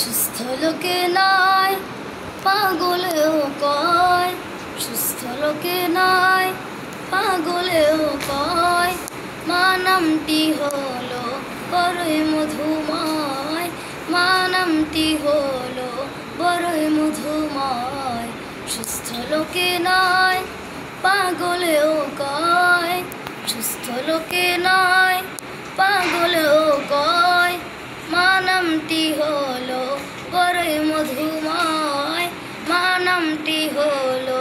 সুস্থ লোকে নাই পাগলেও কয়, সুস্থ লোকে নাই পাগলেও কয়, মা নামটি হলো বড়ই মধুময়, মা নামটি হলো বড়ই মধুময়। সুস্থ লোকে নাই পাগলেও কয়, সুস্থ লোকে নাই পাগলেও কয়, মা নামটি হলো বড়ই মধুময়, মা নামটি হলো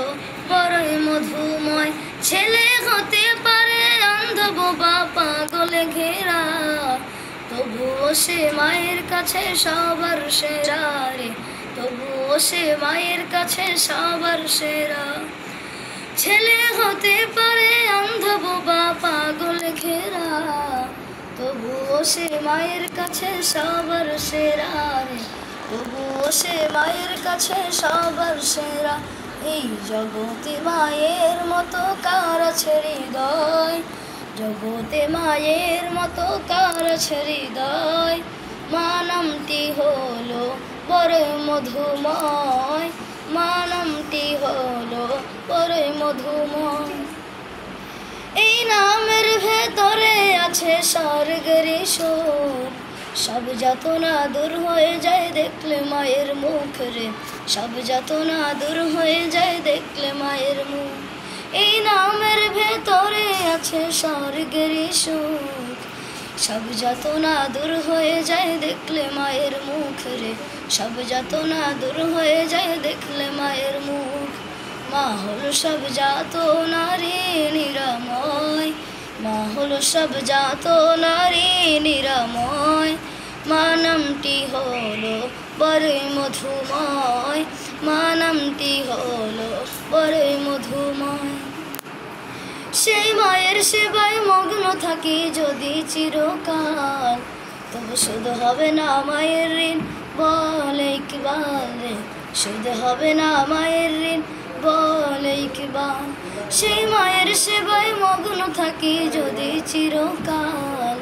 বড়ই মধুময়। ছেলে হতে পারে অন্ধ বোবা পাগলে ঘেরা, তবুও সে মায়ের কাছে সবার সেরা রে, তবুও সে মায়ের কাছে সবার সেরা। ছেলে হতে পারে অন্ধ বোবা পাগলে ঘেরা, তবুও সে মায়ের কাছে সবার সেরা রে, তবুও সে মায়ের কাছে সবার সেরা। এই জগতে মায়ের মতো কার আছে হৃদয়, জগতে মায়ের মতো কার আছে হৃদয়, মা নামটি হলো বড়ই মধুময়, মা নামটি হলো বড়ই মধুময়। এই নামের ভেতরে আছে স্বর্গের সুর, সব যাতনা দূর হয়ে যায় দেখলে মায়ের মুখ রে, সব যাতনা দূর হয়ে যায় দেখলে মায়ের মুখ। এই নামের ভেতরে আছে স্বর্গের সুখ, সব যাতনা দূর হয়ে যায় দেখলে মায়ের মুখ রে, সব যাতনা দূর হয়ে যায় দেখলে মায়ের মুখ। মা হলো সব যাতনারে নিরাময়, মা হলো সব যাতনারে নিরাময়, মা নামটি হলো বড়ই মধুময়, মা নামটি হলো বড়ই মধুময়। সেই মায়ের সেবায় মগ্ন থাকি যদি চিরকাল, তবু শুধু হবে না মায়ের ঋণ বলে ইকবাল রে, শুধু হবে না মায়ের ঋণ বলে ইকবাল। সেই মায়ের সেবায় মগ্ন থাকি যদি চিরকাল,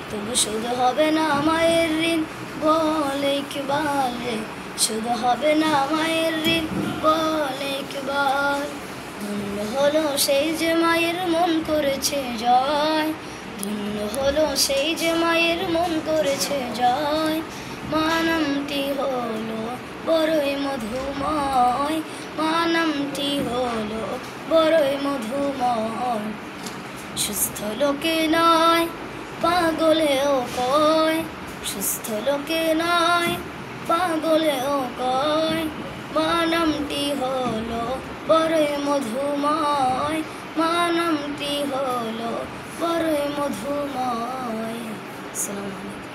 তবু শুধু হবে না মায়ের ঋণ বলে ইকবাল রে, শুধু হবে না মায়ের ঋণ বলে ইকবাল। ধন্য হলো সেই যে মায়ের মন করেছে জয়, ধন্য হলো সেই যে মায়ের মন করেছে জয়, মা নামটি হলো বড়ই মধুময়, মা নামটি হলো বড়ই মধুময়। সুস্থ লোকে নয় পাগলেও কয়, সুস্থ লোকে নয় পাগলেও কয়, মা নামটি হলো বড়ই মধুময়, মা নামটি হলো বড়ই মধুময়। আসসালামু আলাইকুম।